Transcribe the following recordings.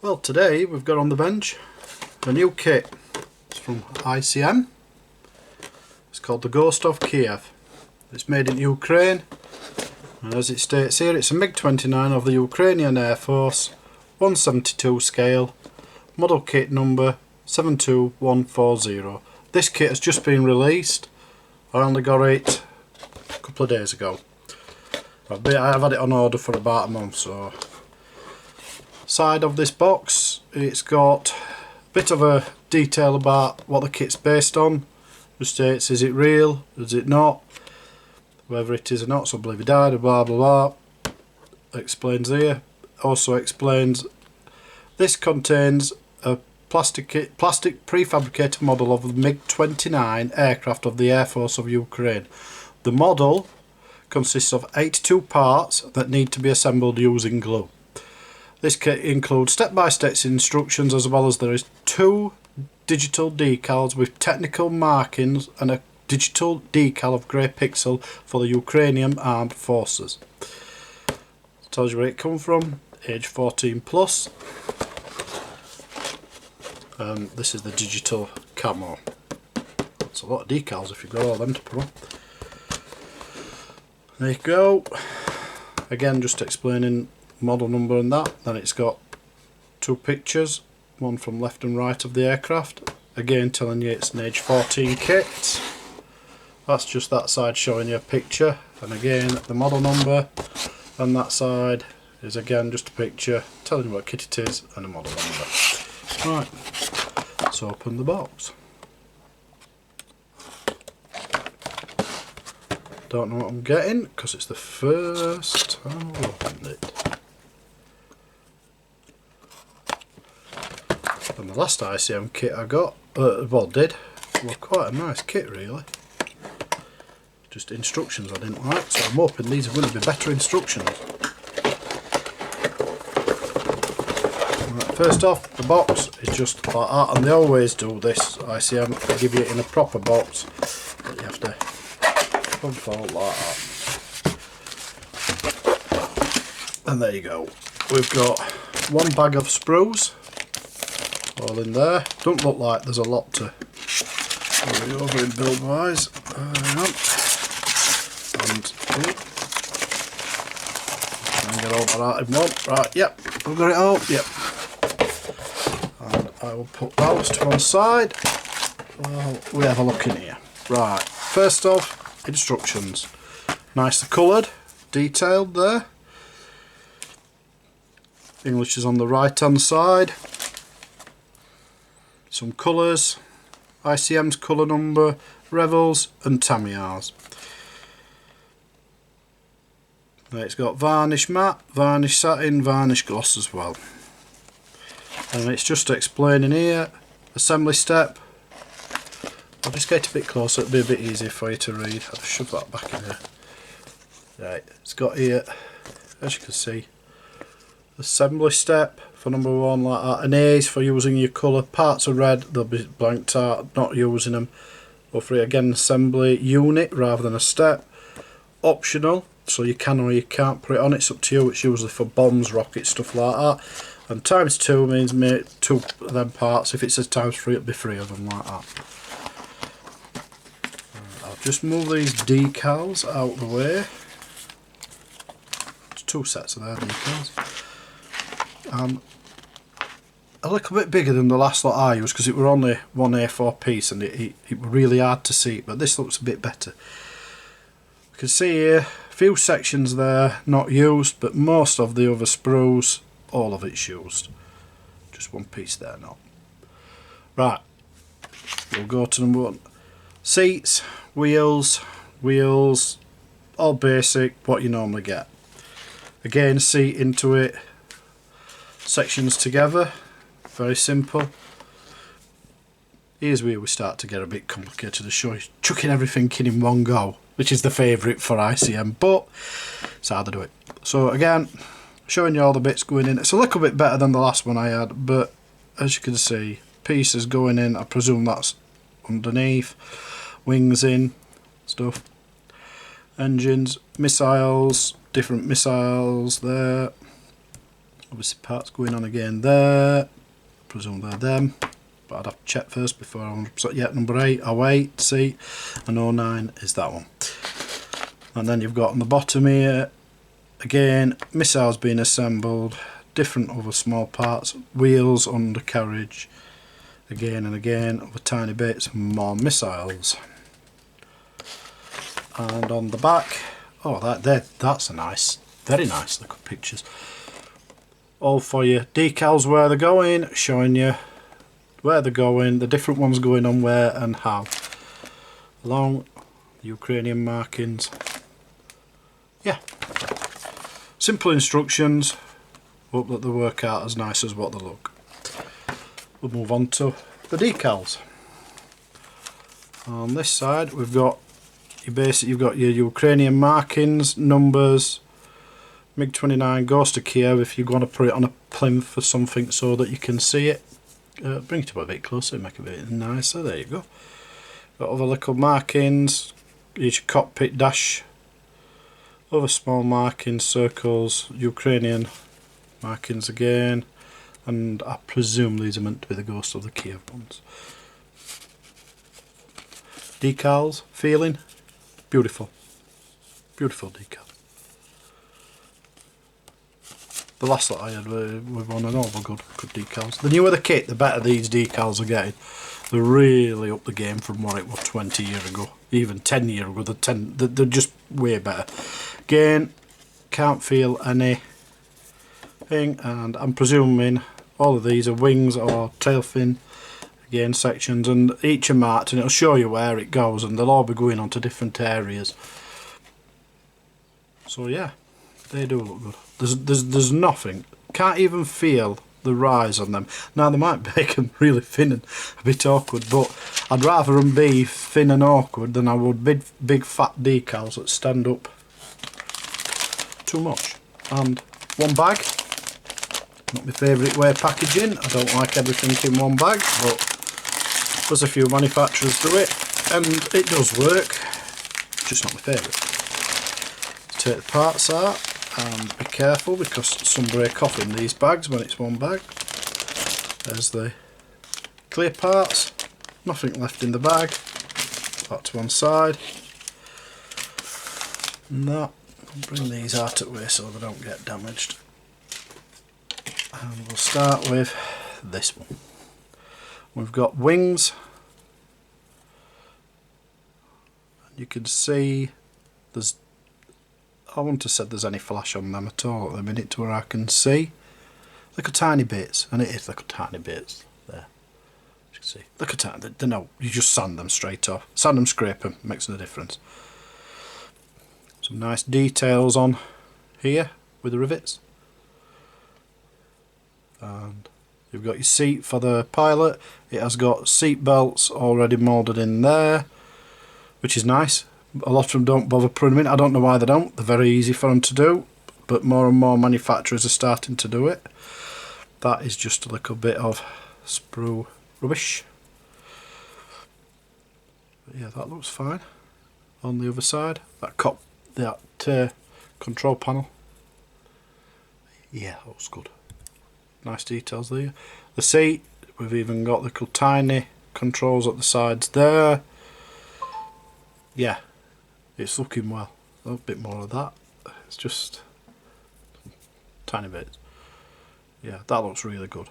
Well, today we've got on the bench a new kit. It's from ICM. It's called the Ghost of Kyiv. It's made in Ukraine, and as it states here, it's a MiG-29 of the Ukrainian Air Force, 172 scale, model kit number 72140. This kit has just been released. I only got it a couple of days ago. I've had it on order for about a month. So, side of this box, it's got a bit of a detail about what the kit's based on. It states, is it real, is it not, whether it is or not, so believe he died, blah blah blah. Explains here. Also explains this contains a plastic prefabricated model of the MiG-29 aircraft of the Air Force of Ukraine. The model consists of 82 parts that need to be assembled using glue. This kit includes step-by-step instructions, as well as there is 2 digital decals with technical markings and a digital decal of grey pixel for the Ukrainian armed forces. It tells you where it come from, age 14 plus. This is the digital camo. It's a lot of decals if you've got all them to put on. There you go. Again, just explaining model number and that. Then it's got 2 pictures, one from left and right of the aircraft. Again, telling you it's an age 14 kit. That's just that side showing you a picture, and again the model number, and that side is again just a picture telling you what kit it is and a model number. Right, let's open the box. Don't know what I'm getting because it's the first time I've opened it. And the last ICM kit I got, well quite a nice kit really. Just instructions I didn't like, so I'm hoping these are going to be better instructions. Right, first off, the box is just like that, and they always do this. ICM, they give you it in a proper box, but you have to unfold like that. And there you go. We've got 1 bag of sprues, all in there. Don't look like there's a lot to carry over in build wise. Hang on. And get all that out in one. Right, yep, I've got it all, yep. And I will put those to one side while we have a look in here. Right, first off, instructions. Nicely coloured, detailed there. English is on the right hand side. Some colours, ICM's colour number, Revels and Tamiya's. It's got varnish matte, varnish satin, varnish gloss as well. And it's just explaining here, assembly step. I'll just get a bit closer, it'll be a bit easier for you to read. I'll just shove that back in there. Right, it's got here, as you can see, assembly step for number 1 like that. An A is for using your colour, parts are red, they'll be blanked out, not using them. Or for again, assembly unit rather than a step. Optional. So you can or you can't put it on, it's up to you. It's usually for bombs, rockets, stuff like that. And times 2 means make 2 of them parts. If it says times 3, it'll be 3 of them like that. I'll just move these decals out of the way. There's 2 sets of their decals. A little bit bigger than the last lot I used because it were only 1 A4 piece and it was really hard to see it, but this looks a bit better. You can see here a few sections there not used, but most of the other sprues, all of it's used. Just 1 piece there not. Right, we'll go to number 1. Seats, wheels, all basic, what you normally get. Again, seat into it, sections together, very simple. Here's where we start to get a bit complicated to show you. Chucking everything in one go, which is the favourite for ICM, but it's hard to do it. So again, showing you all the bits going in. It's a little bit better than the last one I had, but as you can see, pieces going in, I presume that's underneath, wings in, stuff, engines, missiles, different missiles there, Obviously parts going on again there, presume they're them, but I'd have to check first before I'm 100%. Yeah, number 8, 08, see, and 09 is that one. And then you've got on the bottom here, again, missiles being assembled, different other small parts, wheels, undercarriage, again and again, other tiny bits, more missiles. And on the back, oh, that's a nice, very nice look at pictures. All for you decals where they're going, showing you where they're going, the different ones going on where and how. Along Ukrainian markings. Yeah, simple instructions. Hope that they work out as nice as what they look. We'll move on to the decals. On this side we've got you've got your Ukrainian markings, numbers, MiG-29 goes to Kyiv if you want to put it on a plinth or something so that you can see it. Bring it up a bit closer, make it a bit nicer, there you go. Got other little markings, each cockpit dash, other small markings, circles, Ukrainian markings again, and I presume these are meant to be the Ghost of the Kyiv ones. Decals, feeling, beautiful, beautiful decal. The last lot I had with one and all were good decals. The newer the kit, the better these decals are getting. They're really up the game from what it was 20 years ago, even 10 years ago. They're just way better. Again, can't feel anything, and I'm presuming all of these are wings or tail fin, again sections, and each are marked, and it'll show you where it goes, and they'll all be going on to different areas. So yeah, they do look good. There's nothing, can't even feel the rise on them. Now they might make them really thin and a bit awkward, but I'd rather them be thin and awkward than I would big fat decals that stand up too much. And one bag, not my favourite way of packaging. I don't like everything in one bag, but there's a few manufacturers do it and it does work, just not my favourite. Take the parts out and be careful because some break off in these bags when it's one bag. There's the clear parts, nothing left in the bag, that to one side. And that, I'll bring these out of the way so they don't get damaged. And we'll start with this one. We've got wings, and you can see there's, I wouldn't have said there's any flash on them at all at the minute to where I can see. Look at tiny bits, and it is little tiny bits there. As you can see, look at that. They're no, you just sand them straight off. Sand them, scrape them, makes no difference. Some nice details on here with the rivets. And you've got your seat for the pilot. It has got seat belts already moulded in there, which is nice. A lot of them don't bother putting them in. I don't know why they don't. They're very easy for them to do, but more and more manufacturers are starting to do it. That is just a little bit of sprue rubbish. But yeah, that looks fine. On the other side, that control panel. Yeah, that looks good. Nice details there. The seat, we've even got little tiny controls at the sides there. Yeah, it's looking well. A little bit more of that. It's just tiny bits. Yeah, that looks really good.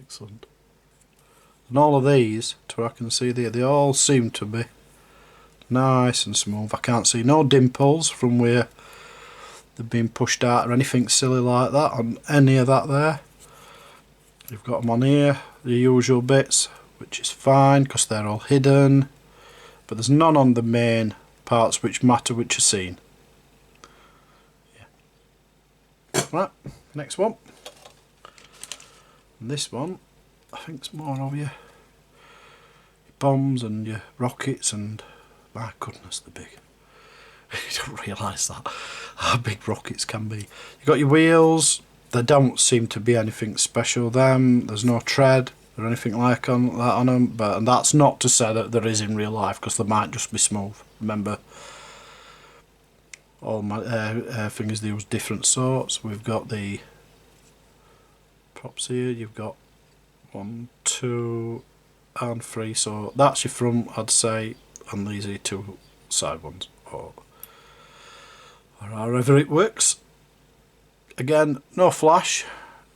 Excellent. And all of these, to where I can see there, they all seem to be nice and smooth. I can't see no dimples from where they've been pushed out or anything silly like that on any of that there. You've got them on here, the usual bits, which is fine because they're all hidden, but there's none on the main parts which matter, which are seen. Yeah. Right, next one. And this one, I think it's more of your bombs and your rockets, and my goodness, they're big. You don't realise that, how big rockets can be. You've got your wheels, there don't seem to be anything special them, there's no tread or anything like that on them, but and that's not to say that there is in real life, because they might just be smooth. Remember, all my air fingers. They use different sorts. We've got the props here. You've got 1, 2 and 3, so that's your front, I'd say, and these are your 2 side ones, or however it works. Again, no flash,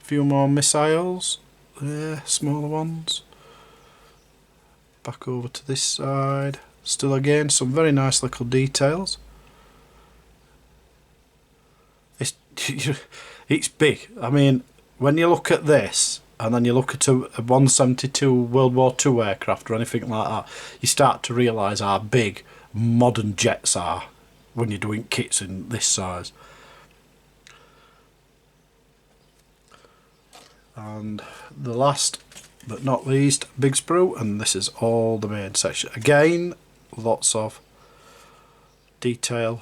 a few more missiles there, smaller ones. Back over to this side, still again some very nice little details. It's big. I mean, when you look at this and then you look at a 172 World War II aircraft or anything like that, you start to realise how big modern jets are when you're doing kits in this size. And the last but not least, big sprue, and this is all the main section. Again, lots of detail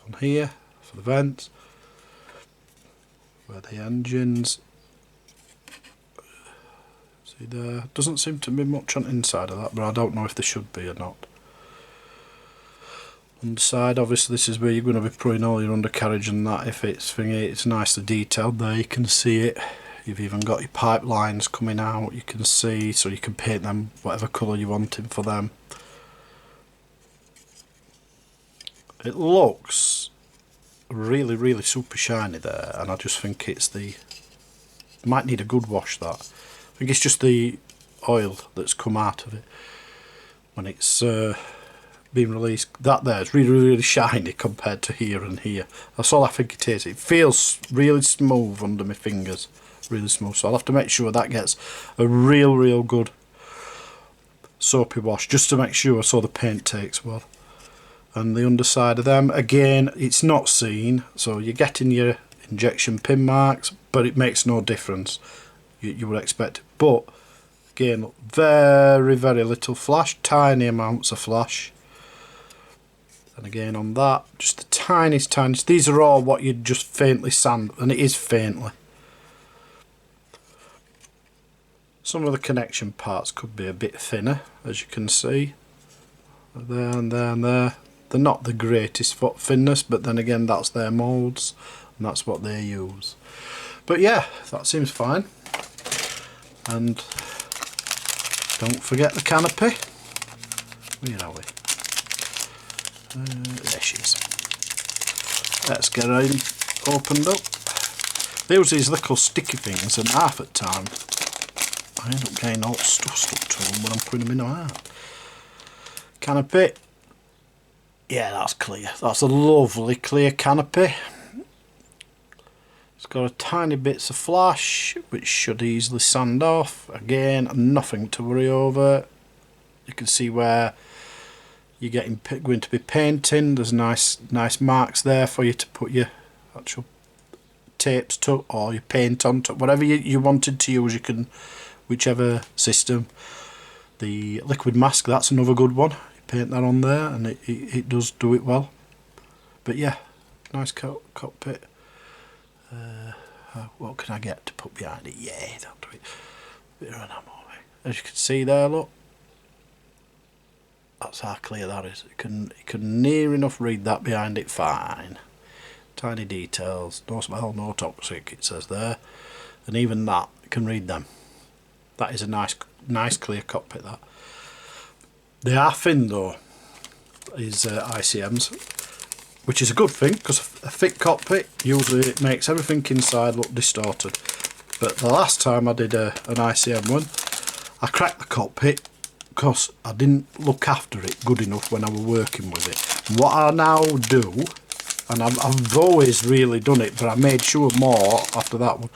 on here for the vents, where the engines. See there, doesn't seem to be much on the inside of that, but I don't know if there should be or not. On the side, obviously this is where you're going to be putting all your undercarriage and that. If it's thingy, it's nicely detailed there, you can see it. You've even got your pipelines coming out, you can see, so you can paint them whatever colour you want in for them. It looks really super shiny there, and I just think it's the, might need a good wash that. I think it's just the oil that's come out of it when it's been released. That there is really shiny compared to here and here. That's all I think it is. It feels really smooth under my fingers. Really smooth, so I'll have to make sure that gets a real good soapy wash just to make sure so the paint takes well. And the underside of them, again, it's not seen, so you're getting your injection pin marks, but it makes no difference. You would expect it. But again, very little flash, tiny amounts of flash. And again on that, just the tiniest. These are all what you'd just faintly sand, and it is faintly. Some of the connection parts could be a bit thinner, as you can see. There and there and there. They're not the greatest foot thinness, but then again that's their moulds and that's what they use. But yeah, that seems fine. And don't forget the canopy. Where are we? There she is. Let's get her opened up. They use these little sticky things, and half at time I end up getting all stuff stuck to them when I'm putting them in or out. Canopy. Yeah, that's clear. That's a lovely clear canopy. It's got a tiny bits of flash, which should easily sand off. Again, nothing to worry over. You can see where you're going to be painting. There's nice marks there for you to put your actual tapes to, or your paint on to, whatever you wanted to use. You can, whichever system. The liquid mask, that's another good one. You paint that on there and it does do it well. But yeah, nice cockpit. What can I get to put behind it? Yeah, that'll do it. Bit of enamel. As you can see there, look, that's how clear that is. You can near enough read that behind it fine. Tiny details, no smell, no toxic, it says there, and even that, you can read them. That is a nice clear cockpit. That they are thin though, is ICMs, which is a good thing, because a thick cockpit usually it makes everything inside look distorted. But the last time I did an ICM one, I cracked the cockpit because I didn't look after it good enough when I was working with it. And what I now do, and I've always really done it, but I made sure more after that one,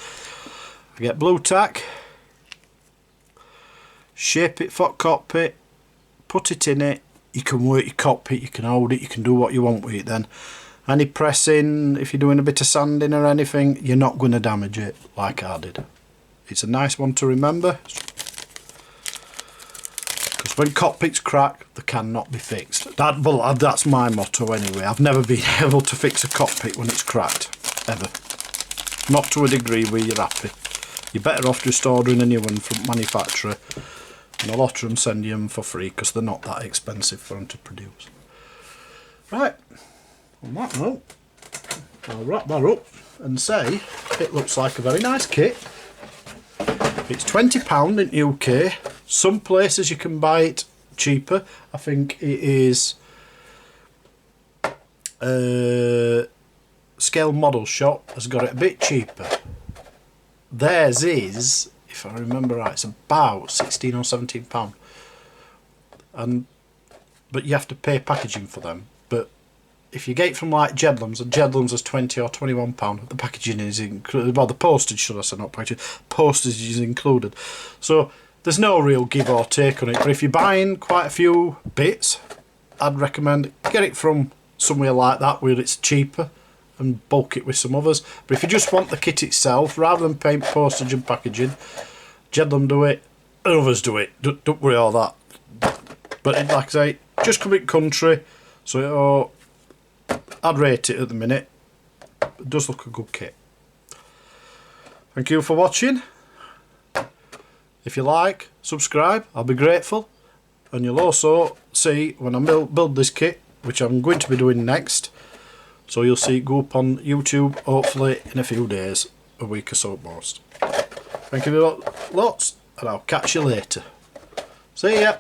I get blue tack, shape it for cockpit, put it in it. You can work your cockpit, you can hold it, you can do what you want with it then. Any pressing, if you're doing a bit of sanding or anything, you're not going to damage it like I did. It's a nice one to remember, because when cockpits crack, they cannot be fixed. That's my motto anyway. I've never been able to fix a cockpit when it's cracked, ever. Not to a degree where you're happy. You're better off just ordering a new one from manufacturer, and a lot of them send you them for free because they're not that expensive for them to produce. Right, On that note, I'll wrap that up and say it looks like a very nice kit. It's £20 in UK. Some places you can buy it cheaper. I think it is Scale Model Shop has got it a bit cheaper. Theirs is, if I remember right, it's about £16 or £17. But you have to pay packaging for them. But if you get it from like Jedlam's, and Jedlam's is £20 or £21, the packaging is included. Well, the postage, should I say, not packaging. Postage is included. So there's no real give or take on it. But if you're buying quite a few bits, I'd recommend get it from somewhere like that where it's cheaper, and bulk it with some others. But if you just want the kit itself, rather than paying postage and packaging, Jedlam do it, and others do it. Don't worry all that. But like I say, just come in country, so I'd rate it at the minute. It does look a good kit. Thank you for watching. If you like, subscribe, I'll be grateful. And you'll also see when I build this kit, which I'm going to be doing next. So you'll see it go up on YouTube hopefully in a few days, a week or so at most. Thank you lots, and I'll catch you later. See ya.